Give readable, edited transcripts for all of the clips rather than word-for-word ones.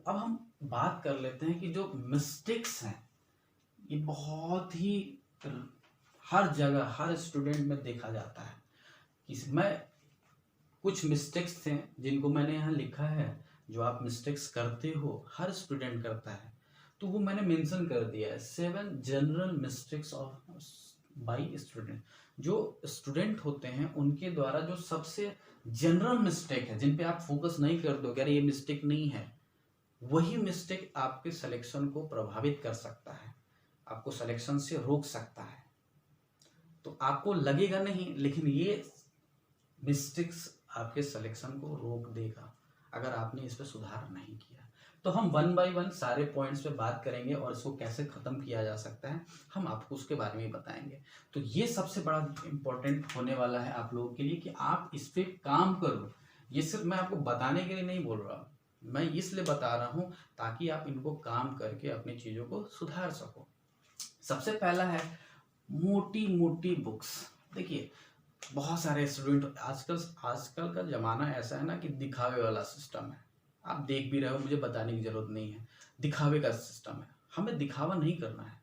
अब हम बात कर लेते हैं कि जो मिस्टेक्स हैं ये बहुत ही हर जगह हर स्टूडेंट में देखा जाता है। मैं कुछ मिस्टेक्स थे जिनको मैंने यहाँ लिखा है, जो आप मिस्टेक्स करते हो, हर स्टूडेंट करता है, तो वो मैंने मेंशन कर दिया है। 7 general mistakes of by student. जो स्टूडेंट होते हैं उनके द्वारा जो सबसे जनरल मिस्टेक है, जिन पे आप फोकस नहीं कर दो, अरे ये मिस्टेक नहीं है, वही मिस्टेक आपके सिलेक्शन को प्रभावित कर सकता है, आपको सिलेक्शन से रोक सकता है। तो आपको लगेगा नहीं, लेकिन ये मिस्टेक्स आपके सिलेक्शन को रोक देगा अगर आपने इस पर सुधार नहीं किया। तो हम 1 बाय 1 सारे पॉइंट्स पे बात करेंगे और इसको कैसे ख़त्म किया जा सकता है हम आपको उसके बारे में बताएंगे। तो ये सबसे बड़ा इम्पोर्टेंट होने वाला है आप लोगों के लिए कि आप इस पर काम करो। ये सिर्फ मैं आपको बताने के लिए नहीं बोल रहा, मैं इसलिए बता रहा हूँ ताकि आप इनको काम करके अपनी चीज़ों को सुधार सको। सबसे पहला है मोटी मोटी बुक्स। देखिए बहुत सारे स्टूडेंट आजकल का ज़माना ऐसा है ना कि दिखावे वाला सिस्टम है। आप देख भी रहे हो, मुझे बताने की ज़रूरत नहीं है, दिखावे का सिस्टम है। हमें दिखावा नहीं करना है,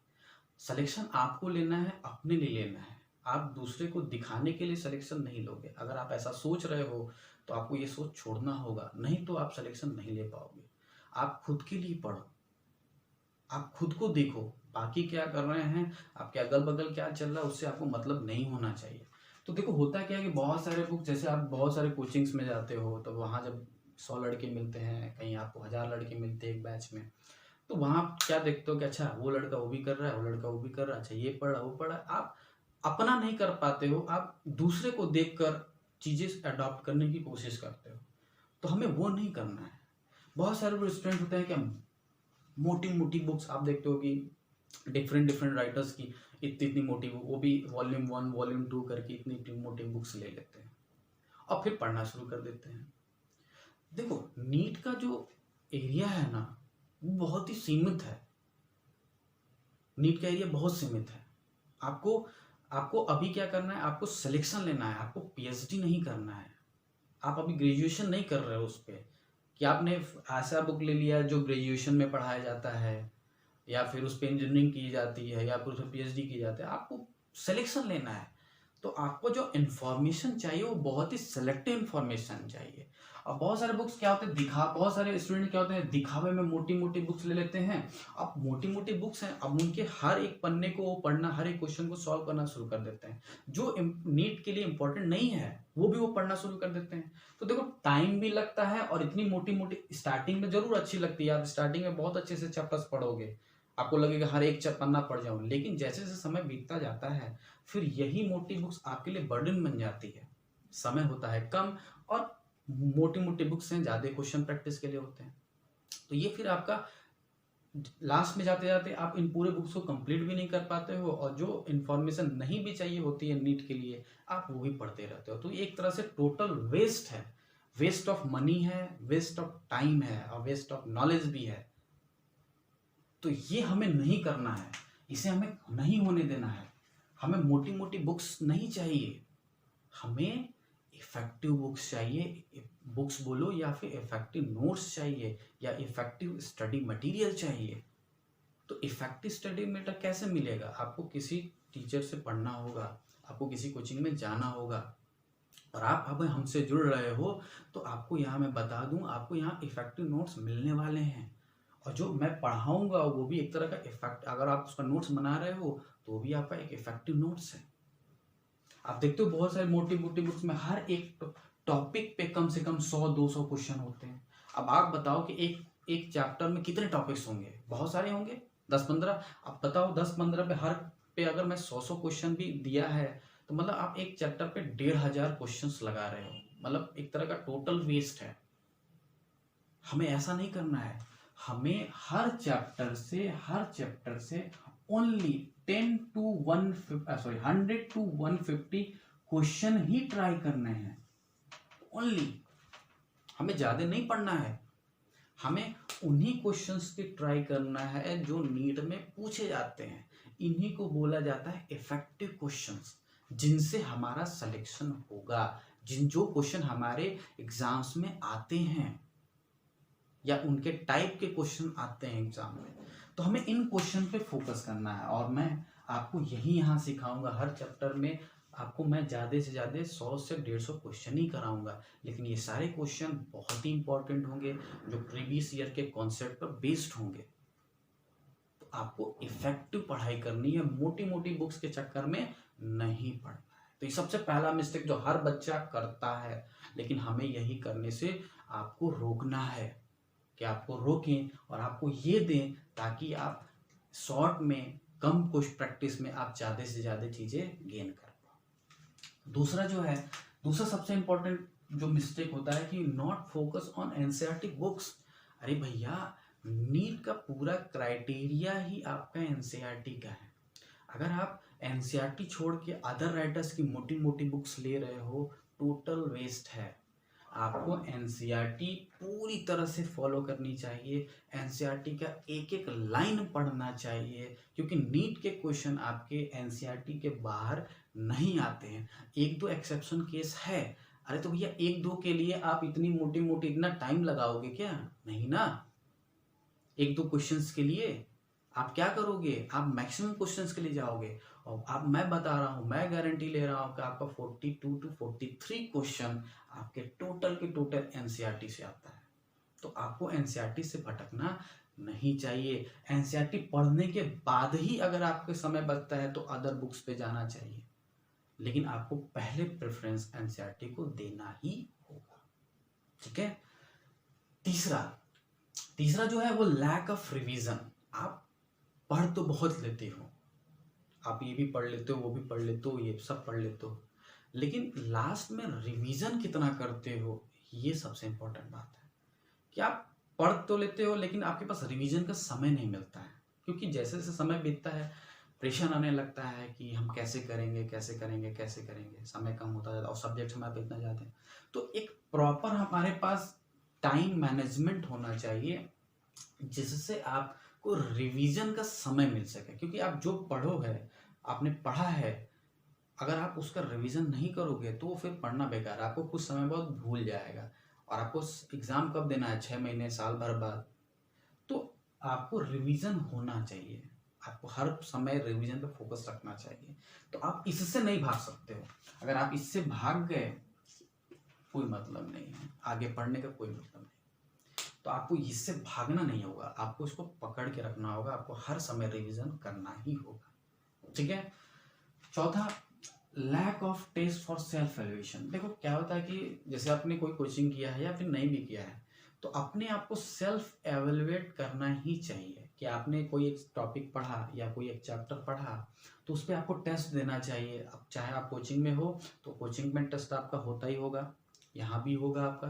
सिलेक्शन आपको लेना है, अपने लिए लेना है। आप दूसरे को दिखाने के लिए सिलेक्शन नहीं लोगे। अगर आप ऐसा सोच रहे हो तो आपको ये सोच छोड़ना होगा, नहीं तो आप सिलेक्शन नहीं ले पाओगे। आप खुद के लिए पढ़ो, आप खुद को देखो, बाकी क्या कर रहे हैं, आपके अगल बगल क्या चल रहा है, उससे आपको मतलब नहीं होना चाहिए। तो देखो होता क्या है कि बहुत सारे बुक, जैसे आप बहुत सारे कोचिंग्स में जाते हो तो वहाँ जब 100 लड़के मिलते हैं, कहीं आपको 1000 लड़के मिलते हैं एक बैच में, तो वहाँ आप क्या देखते हो कि अच्छा वो लड़का वो भी कर रहा है, वो लड़का वो भी कर रहा है, अच्छा ये पढ़ रहा वो पढ़ रहा है। आप अपना नहीं कर पाते हो, आप दूसरे को देख कर चीज़ें अडॉप्ट करने की कोशिश करते हो। तो हमें वो नहीं करना है। बहुत सारे स्टूडेंट होते हैं कि मोटी मोटी बुक्स आप देखते हो कि डिफरेंट डिफरेंट राइटर्स की इतनी इतनी मोटी बुक, वो भी वॉल्यूम 1 वॉल्यूम 2 करके इतनी इतनी मोटी बुक्स ले लेते हैं और फिर पढ़ना शुरू कर देते हैं। देखो नीट का जो एरिया है ना वो बहुत ही सीमित है, नीट का एरिया बहुत सीमित है। आपको आपको अभी क्या करना है, आपको सिलेक्शन लेना है, आपको पीएचडी नहीं करना है। आप अभी ग्रेजुएशन नहीं कर रहे हो उस पर कि आपने ऐसा बुक ले लिया जो ग्रेजुएशन में पढ़ाया जाता है या फिर उस पर इंजीनियरिंग की जाती है या फिर उस पर पीएचडी की जाती है। आपको सिलेक्शन लेना है, तो आपको जो इन्फॉर्मेशन चाहिए वो बहुत ही सिलेक्टिव इन्फॉर्मेशन चाहिए। अब बहुत सारे बुक्स क्या होते हैं, बहुत सारे स्टूडेंट क्या होते हैं, दिखावे में मोटी मोटी बुक्स ले लेते हैं। अब मोटी मोटी बुक्स हैं, अब उनके हर एक पन्ने को पढ़ना, हर एक क्वेश्चन को सॉल्व करना शुरू कर देते हैं। जो नीट के लिए इंपॉर्टेंट नहीं है वो भी वो पढ़ना शुरू कर देते हैं। तो देखो टाइम भी लगता है और इतनी मोटी मोटी स्टार्टिंग में जरूर अच्छी लगती है, आप स्टार्टिंग में बहुत अच्छे से चैप्टर्स पढ़ोगे, आपको लगेगा हर एक पन्ना पढ़ जाऊं, लेकिन जैसे जैसे समय बीतता जाता है फिर यही मोटी बुक्स आपके लिए बर्डन बन जाती है। समय होता है कम और मोटी मोटी बुक्स हैं, ज़्यादा क्वेश्चन प्रैक्टिस के लिए होते हैं। तो ये फिर आपका लास्ट में जाते जाते आप इन पूरे बुक्स को कंप्लीट भी नहीं कर पाते हो और जो इन्फॉर्मेशन नहीं भी चाहिए होती है नीट के लिए आप वो भी पढ़ते रहते हो। तो ये एक तरह से टोटल वेस्ट है, वेस्ट ऑफ मनी है, वेस्ट ऑफ टाइम है और वेस्ट ऑफ नॉलेज भी है। तो ये हमें नहीं करना है, इसे हमें नहीं होने देना है। हमें मोटी मोटी बुक्स नहीं चाहिए, हमें इफेक्टिव बुक्स चाहिए, बुक्स बोलो या फिर इफेक्टिव नोट्स चाहिए या इफेक्टिव स्टडी मटेरियल चाहिए। तो इफेक्टिव स्टडी मटेरियल कैसे मिलेगा, आपको किसी टीचर से पढ़ना होगा, आपको किसी कोचिंग में जाना होगा। और आप अब हमसे जुड़ रहे हो तो आपको यहाँ मैं बता दूं, आपको यहाँ इफेक्टिव नोट्स मिलने वाले हैं और जो मैं पढ़ाऊंगा वो भी एक तरह का इफेक्ट, अगर आप उसका नोट्स बना रहे हो तो वो भी आपका एक इफेक्टिव नोट्स है। आप देखते हो बहुत सारी मोटी मोटी बुक्स में हर एक टॉपिक पे कम से कम 100-200 क्वेश्चन होते हैं। अब आप बताओ कि एक चैप्टर में कितने टॉपिक्स होंगे, बहुत सारे होंगे, 10-15। आप बताओ 10-15 पे हर पे अगर मैं 100 क्वेश्चन भी दिया है तो मतलब आप एक चैप्टर पे 1500 क्वेश्चंस लगा रहे हो, मतलब एक तरह का टोटल वेस्ट है। हमें ऐसा नहीं करना है, हमें हर चैप्टर से only 100 to 150 question he try करने हैं ओनली। हमें ज्यादा नहीं पढ़ना है, हमें उन्हीं क्वेश्चंस की ट्राई करना है जो नीट में पूछे जाते हैं। इन्हीं को बोला जाता है इफेक्टिव क्वेश्चंस, जिनसे हमारा सिलेक्शन होगा, जो क्वेश्चन हमारे एग्जाम्स में आते हैं या उनके टाइप के क्वेश्चन आते हैं एग्जाम में, तो हमें इन क्वेश्चन पे फोकस करना है। और मैं आपको यही यहाँ सिखाऊंगा, हर चैप्टर में आपको मैं ज़्यादा से ज़्यादा 100 से 150 क्वेश्चन ही कराऊंगा, लेकिन ये सारे क्वेश्चन बहुत ही इंपॉर्टेंट होंगे जो प्रीवियस ईयर के कॉन्सेप्ट पर बेस्ड होंगे। तो आपको इफेक्टिव पढ़ाई करनी है, मोटी मोटी बुक्स के चक्कर में नहीं पढ़ना है। तो ये सबसे पहला मिस्टेक जो हर बच्चा करता है, लेकिन हमें यही करने से आपको रोकना है कि आपको रोकें और आपको ये दें ताकि आप शॉर्ट में कम कुछ प्रैक्टिस में आप ज़्यादा से ज़्यादा चीज़ें गेन कर पाओ। दूसरा जो है, दूसरा सबसे इम्पोर्टेंट जो मिस्टेक होता है कि not focus on NCERT books. अरे भैया, नीट का पूरा क्राइटेरिया ही आपका एनसीईआरटी का है। अगर आप एनसीईआरटी छोड़ के अदर राइटर्स की मोटी मोटी बुक्स ले रहे हो, टोटल वेस्ट है। आपको एनसीईआरटी पूरी तरह से फॉलो करनी चाहिए, एनसीईआरटी का एक एक लाइन पढ़ना चाहिए, क्योंकि नीट के क्वेश्चन आपके एनसीईआरटी के बाहर नहीं आते हैं। एक दो एक्सेप्शन केस है, अरे तो भैया एक दो के लिए आप इतनी मोटी मोटी इतना टाइम लगाओगे क्या? नहीं ना। एक दो क्वेश्चंस के लिए आप क्या करोगे? आप मैक्सिमम क्वेश्चंस के लिए जाओगे। और आप, मैं बता रहा हूँ, मैं गारंटी ले रहा हूँ कि आपका 42 टू 43 क्वेश्चन आपके टोटल के टोटल एनसीईआरटी से आता है। तो आपको एनसीईआरटी से भटकना नहीं चाहिए। एनसीईआरटी पढ़ने के बाद ही अगर आपके समय बचता है तो अदर बुक्स पे जाना चाहिए, लेकिन आपको पहले प्रेफरेंस एनसीईआरटी को देना ही होगा। ठीक है। तीसरा जो है वो लैक ऑफ रिवीजन। आप पढ़ तो बहुत लेते हो, आप ये भी पढ़ लेते हो, वो भी पढ़ लेते हो, ये सब पढ़ लेते हो, लेकिन लास्ट में रिवीजन कितना करते हो, ये सबसे इम्पोर्टेंट बात है। कि आप पढ़ तो लेते हो लेकिन आपके पास रिवीजन का समय नहीं मिलता है, क्योंकि जैसे जैसे समय बीतता है प्रेशर आने लगता है कि हम कैसे करेंगे, समय कम होता जाता है और सब्जेक्ट हमारे इतना जाते हैं। तो एक प्रॉपर हमारे पास टाइम मैनेजमेंट होना चाहिए जिससे आपको रिवीजन का समय मिल सके, क्योंकि आप जो पढ़ो है, आपने पढ़ा है, अगर आप उसका रिवीजन नहीं करोगे तो फिर पढ़ना बेकार, आपको कुछ समय बाद भूल जाएगा। और आपको एग्जाम कब देना है? 6 महीने, साल भर बाद। तो आपको रिवीजन होना चाहिए, आपको हर समय रिवीजन पे फोकस रखना चाहिए। तो आप इससे नहीं भाग सकते हो। अगर आप इससे भाग गए कोई मतलब नहीं है, आगे पढ़ने का कोई मतलब नहीं। तो आपको इससे भागना नहीं होगा, आपको इसको पकड़ के रखना होगा, आपको हर समय रिवीजन करना ही होगा। ठीक है। चौथा, lack of test for self evaluation. देखो क्या होता है कि जैसे आपने कोई कोचिंग किया है या फिर नहीं भी किया है, तो अपने आप को सेल्फ एवेल्युएट करना ही चाहिए। कि आपने कोई एक टॉपिक पढ़ा या कोई एक चैप्टर पढ़ा तो उस पर आपको टेस्ट देना चाहिए। अब चाहे आप कोचिंग में हो तो कोचिंग में टेस्ट आपका होता ही होगा, यहाँ भी होगा आपका।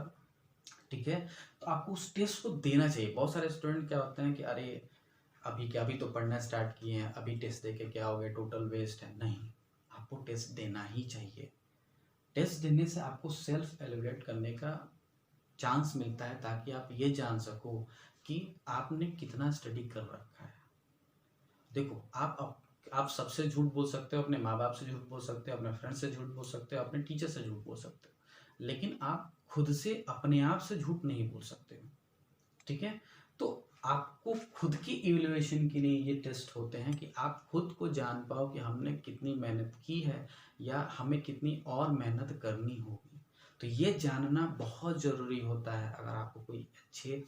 ठीक है। तो आपको उस टेस्ट को देना चाहिए। बहुत सारे स्टूडेंट क्या होते हैं कि अरे अभी तो पढ़ना स्टार्ट किए हैं, अभी टेस्ट दे के क्या हो गया, टोटल वेस्ट है। नहीं, आपको टेस्ट देना ही चाहिए। टेस्ट देने से आपको सेल्फ एवेल्युएट करने का चांस मिलता है, ताकि आप ये जान सको कि आपने कितना स्टडी कर रखा है। देखो आप सबसे झूठ बोल सकते हो, अपने माँ बाप से झूठ बोल सकते हो, अपने फ्रेंड से झूठ बोल सकते हो, अपने टीचर से झूठ बोल सकते हो, लेकिन आप खुद से अपने आप से झूठ नहीं बोल सकते हो। ठीक है। तो आपको खुद की इवैल्यूएशन के लिए ये टेस्ट होते हैं कि आप खुद को जान पाओ कि हमने कितनी मेहनत की है या हमें कितनी और मेहनत करनी होगी। तो ये जानना बहुत ज़रूरी होता है अगर आपको कोई अच्छे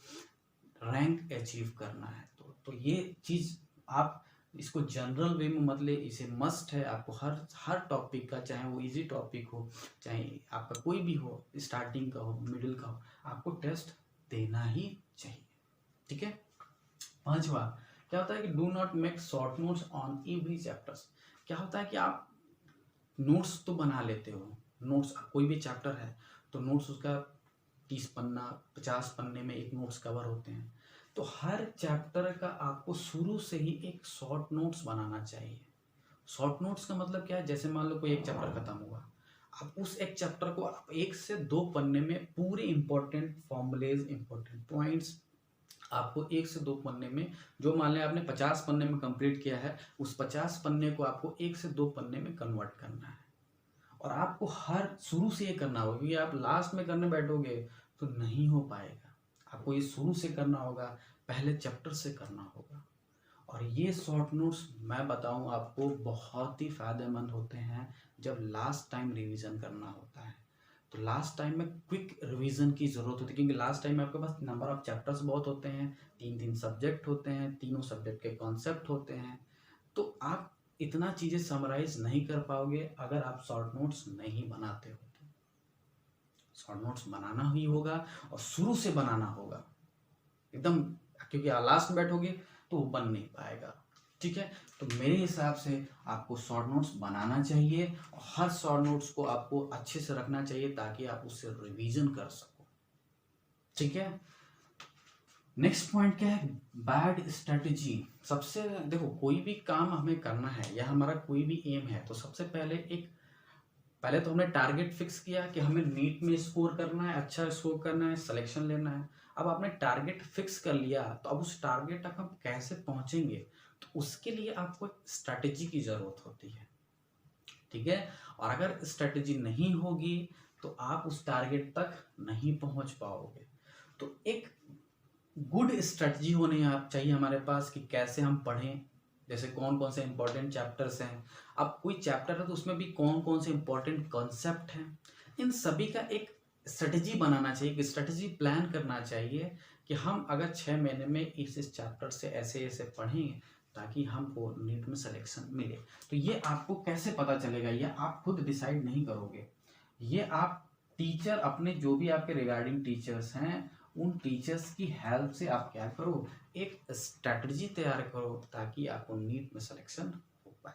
रैंक अचीव करना है। तो ये चीज़ आप इसको जनरल वे में मत ले, इसे मस्ट है आपको हर टॉपिक का, चाहे वो इजी टॉपिक हो, चाहे आपका कोई भी हो, स्टार्टिंग का हो, मिडिल का हो, आपको टेस्ट देना ही चाहिए। ठीक है। पांचवा क्या होता है कि do not make short notes on every chapters. क्या होता है कि आप नोट्स तो बना लेते हो, नोट्स कोई भी चैप्टर है तो नोट्स उसका 30 पन्ना 50 पन्ने में एक नोट्स कवर होते हैं। तो हर चैप्टर का आपको शुरू से ही एक शॉर्ट नोट्स बनाना चाहिए। शॉर्ट नोट्स का मतलब क्या है? जैसे मान लो कोई एक चैप्टर खत्म हुआ, आप उस एक चैप्टर को आप 1 से 2 पन्ने में पूरे इंपॉर्टेंट फॉर्मूलेज, इंपॉर्टेंट पॉइंट्स आपको 1 से 2 पन्ने में, जो मान लें आपने 50 पन्ने में कंप्लीट किया है, उस 50 पन्ने को आपको 1 से 2 पन्ने में कन्वर्ट करना है। और आपको हर शुरू से ये करना होगा, क्योंकि आप लास्ट में करने बैठोगे तो नहीं हो पाएगा। आपको ये शुरू से करना होगा, पहले चैप्टर से करना होगा। और ये शॉर्ट नोट्स मैं बताऊं आपको बहुत ही फ़ायदेमंद होते हैं जब लास्ट टाइम रिवीजन करना होता है। तो लास्ट टाइम में क्विक रिवीजन की ज़रूरत होती है, क्योंकि लास्ट टाइम में आपके पास नंबर ऑफ चैप्टर्स बहुत होते हैं, 3 सब्जेक्ट होते हैं, तीनों सब्जेक्ट के कॉन्सेप्ट होते हैं। तो आप इतना चीज़ें समराइज नहीं कर पाओगे अगर आप शॉर्ट नोट्स नहीं बनाते हो। शॉर्ट नोट्स बनाना ही होगा और शुरू से बनाना होगा एकदम, क्योंकि लास्ट में बैठोगे तो वो बन नहीं पाएगा। ठीक है, तो मेरे हिसाब से आपको शॉर्ट नोट्स बनाना चाहिए और हर शॉर्ट नोट्स को आपको अच्छे से रखना चाहिए ताकि आप उससे रिवीजन कर सको। ठीक है, नेक्स्ट पॉइंट क्या है, बैड स्ट्रेटजी। सबसे देखो, कोई भी काम हमें करना है या हमारा कोई भी एम है तो सबसे पहले तो हमने टारगेट फिक्स किया कि हमें नीट में स्कोर करना है, अच्छा स्कोर करना है, सिलेक्शन लेना है। अब आपने टारगेट फिक्स कर लिया तो अब उस टारगेट तक हम कैसे पहुंचेंगे, तो उसके लिए आपको एक स्ट्रैटेजी की ज़रूरत होती है। ठीक है, और अगर स्ट्रैटेजी नहीं होगी तो आप उस टारगेट तक नहीं पहुंच पाओगे। तो एक गुड स्ट्रैटेजी होनी चाहिए हमारे पास कि कैसे हम पढ़ें, जैसे कौन कौन से इंपॉर्टेंट चैप्टर्स हैं। अब कोई चैप्टर है तो उसमें भी कौन कौन से इंपॉर्टेंट कॉन्सेप्ट हैं, इन सभी का एक स्ट्रेटजी बनाना चाहिए, एक स्ट्रेटजी प्लान करना चाहिए कि हम अगर 6 महीने में इस चैप्टर से ऐसे ऐसे पढ़ेंगे ताकि हमको नीट में सिलेक्शन मिले। तो ये आपको कैसे पता चलेगा, ये आप खुद डिसाइड नहीं करोगे, ये आप टीचर अपने जो भी आपके रिगार्डिंग टीचर्स हैं उन टीचर्स की हेल्प से आप क्या करो, एक स्ट्रैटेजी तैयार करो ताकि आपको नीट में सिलेक्शन हो पाए।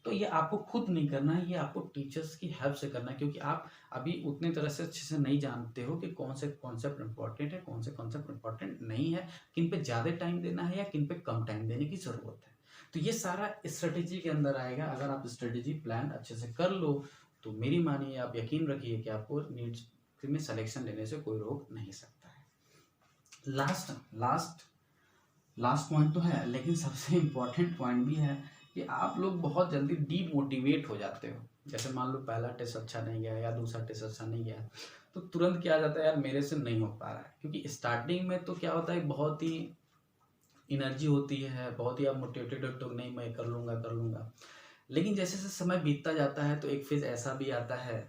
तो ये आपको खुद नहीं करना है, ये आपको टीचर्स की हेल्प से करना है, क्योंकि आप अभी उतने तरह से अच्छे से नहीं जानते हो कि कौन से कॉन्सेप्ट इंपॉर्टेंट है, कौन से कॉन्सेप्ट इंपॉर्टेंट नहीं है, किन पे ज़्यादा टाइम देना है या किन पे कम टाइम देने की ज़रूरत है। तो ये सारा स्ट्रेटेजी के अंदर आएगा। अगर आप स्ट्रेटेजी प्लान अच्छे से कर लो तो मेरी मानिए, आप यकीन रखिए कि आपको नीट में सिलेक्शन लेने से कोई रोक नहीं सकता है। लास्ट पॉइंट तो है, लेकिन सबसे इम्पोर्टेंट पॉइंट भी है कि आप लोग बहुत जल्दी डीमोटिवेट हो जाते हो। जैसे मान लो पहला टेस्ट अच्छा नहीं गया या दूसरा टेस्ट अच्छा नहीं गया तो तुरंत क्या आ जाता है, यार मेरे से नहीं हो पा रहा है। क्योंकि स्टार्टिंग में तो क्या होता है, बहुत ही एनर्जी होती है, बहुत ही आप मोटिवेटेड होते हो, नहीं मैं कर लूँगा। लेकिन जैसे जैसे समय बीतता जाता है तो एक फेज ऐसा भी आता है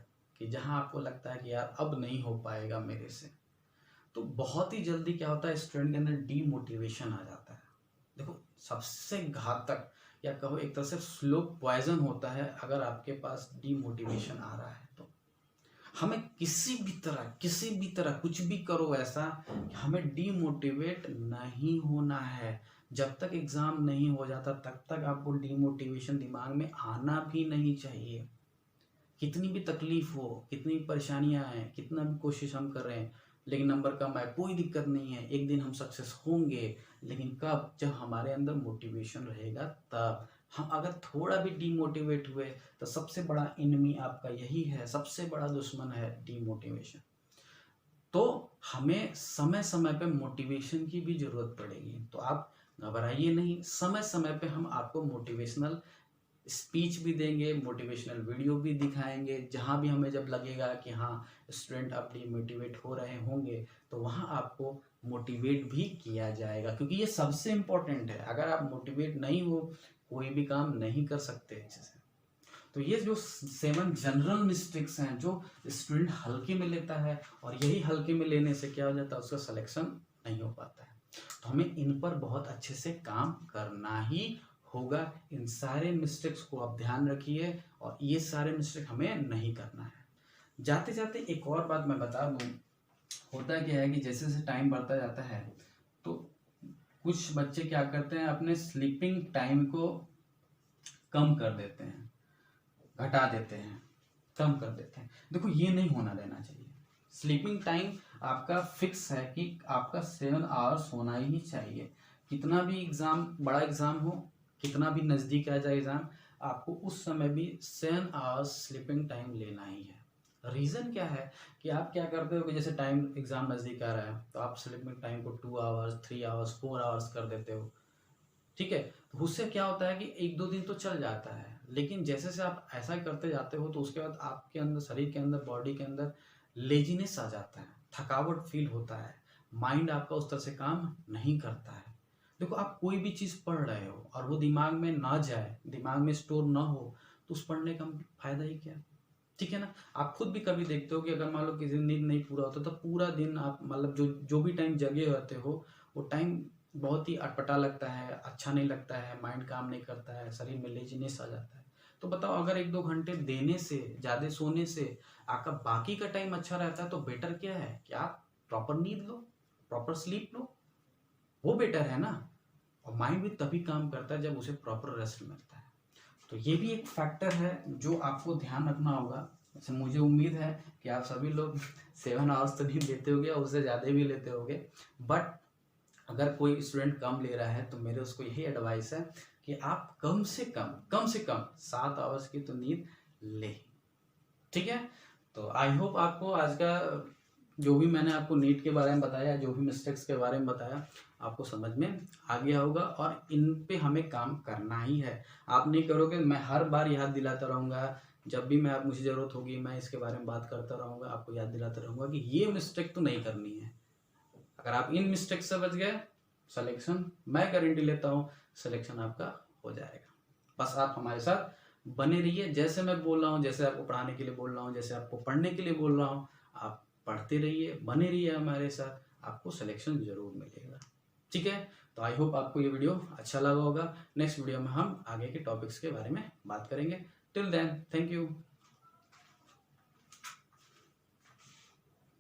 कि जहाँ आपको लगता है कि यार अब नहीं हो पाएगा मेरे से। तो बहुत ही जल्दी क्या होता है, स्टूडेंट के अंदर डीमोटिवेशन आ जाता है। देखो, सबसे घातक या कहो एक तरह से स्लो पॉइजन होता है अगर आपके पास डीमोटिवेशन आ रहा है। तो हमें किसी भी तरह कुछ भी करो ऐसा, हमें डीमोटिवेट नहीं होना है। जब तक एग्ज़ाम नहीं हो जाता तब तक आपको डीमोटिवेशन दिमाग में आना भी नहीं चाहिए। कितनी भी तकलीफ हो, कितनी भी परेशानियां आए, कितना भी कोशिश हम कर रहे हैं लेकिन नंबर कम आए, कोई दिक्कत नहीं है, एक दिन हम सक्सेस होंगे। लेकिन कब, जब हमारे अंदर मोटिवेशन रहेगा तब। हम अगर थोड़ा भी डीमोटिवेट हुए तो सबसे बड़ा एनिमी आपका यही है, सबसे बड़ा दुश्मन है डीमोटिवेशन। तो हमें समय समय पे मोटिवेशन की भी ज़रूरत पड़ेगी। तो आप घबराइए नहीं, समय समय पे हम आपको मोटिवेशनल स्पीच भी देंगे, मोटिवेशनल वीडियो भी दिखाएंगे। जहाँ भी हमें जब लगेगा कि हाँ स्टूडेंट अब डीमोटिवेट हो रहे होंगे तो वहाँ आपको मोटिवेट भी किया जाएगा, क्योंकि ये सबसे इम्पोर्टेंट है। अगर आप मोटिवेट नहीं हो कोई भी काम नहीं कर सकते अच्छे से। तो ये जो 7 जनरल मिस्टेक्स हैं जो स्टूडेंट हल्के में लेता है, और यही हल्के में लेने से क्या हो जाता है, उसका सिलेक्शन नहीं हो पाता है। तो हमें इन पर बहुत अच्छे से काम करना ही होगा। इन सारे मिस्टेक्स को आप ध्यान रखिए और ये सारे मिस्टेक हमें नहीं करना है। जाते जाते एक और बात मैं बता दूं, होता क्या है कि जैसे जैसे टाइम बढ़ता जाता है तो कुछ बच्चे क्या करते हैं, अपने स्लीपिंग टाइम को कम कर देते हैं, घटा देते हैं, कम कर देते हैं। देखो, ये नहीं होना देना चाहिए। स्लीपिंग टाइम आपका फिक्स है कि आपका 7 आवर्स होना ही चाहिए। कितना भी एग्ज़ाम, बड़ा एग्ज़ाम हो, कितना भी नज़दीक आ जाए एग्ज़ाम, आपको उस समय भी 7 आवर्स स्लीपिंग टाइम लेना ही है। रीज़न क्या है कि आप क्या करते हो कि जैसे टाइम एग्ज़ाम नज़दीक आ रहा है तो आप स्लीपिंग टाइम को 2 आवर्स, 3 आवर्स, 4 आवर्स कर देते हो। ठीक है, तो उससे क्या होता है कि 1-2 दिन तो चल जाता है, लेकिन जैसे जैसे आप ऐसा करते जाते हो तो उसके बाद आपके अंदर, शरीर के अंदर, बॉडी के अंदर लेजीनेस आ जाता है, थकावट फील होता है, माइंड आपका उस तरह से काम नहीं करता है। देखो, आप कोई भी चीज़ पढ़ रहे हो और वो दिमाग में ना जाए, दिमाग में स्टोर ना हो, तो उस पढ़ने का फायदा ही क्या? ठीक है ना? आप खुद भी कभी देखते हो कि अगर मान लो किसी दिन नींद नहीं पूरा होता तो पूरा दिन आप मतलब जो जो भी टाइम जगे रहते हो, वो टाइम बहुत ही अटपटा लगता है, अच्छा नहीं लगता है, माइंड काम नहीं करता है, शरीर में लेजीनेस आ जाता है। तो बताओ, अगर 1-2 घंटे देने से, ज़्यादा सोने से आपका बाकी का टाइम अच्छा रहता है, तो बेटर क्या है कि आप प्रॉपर नींद लो, प्रॉपर स्लीप लो, वो बेटर है ना। और माइंड भी तभी काम करता है जब उसे प्रॉपर रेस्ट मिलता है। तो ये भी एक फैक्टर है जो आपको ध्यान रखना होगा। वैसे मुझे उम्मीद है कि आप सभी लोग 7 आवर्स तो नहीं लेते होगे, उससे ज़्यादा भी लेते होगे। बट अगर कोई स्टूडेंट कम ले रहा है तो मेरे उसको यही एडवाइस है कि आप कम से कम 7 आवर्स की तो नींद ले। ठीक है? तो आई होप आपको आज का जो भी मैंने आपको नीट के बारे में बताया, जो भी मिस्टेक्स के बारे में बताया, आपको समझ में आ गया होगा और इन पे हमें काम करना ही है। आप नहीं करोगे, मैं हर बार याद दिलाता रहूँगा, जब भी मैं मुझे ज़रूरत होगी मैं इसके बारे में बात करता रहूँगा, आपको याद दिलाता रहूँगा कि ये मिस्टेक तो नहीं करनी है। अगर आप इन मिस्टेक से बच गए, सिलेक्शन मैं गारंटी लेता हूँ, सिलेक्शन आपका हो जाएगा। बस आप हमारे साथ बने रहिए, जैसे मैं बोल रहा हूँ, जैसे आपको पढ़ाने के लिए बोल रहा हूँ, जैसे आपको पढ़ने के लिए बोल रहा हूँ, आप पढ़ते रहिए, बने रहिए हमारे साथ, आपको सिलेक्शन जरूर मिलेगा। ठीक है? तो आई होप आपको ये वीडियो अच्छा लगा होगा। नेक्स्ट वीडियो में हम आगे के टॉपिक्स के बारे में बात करेंगे। Till then, thank you.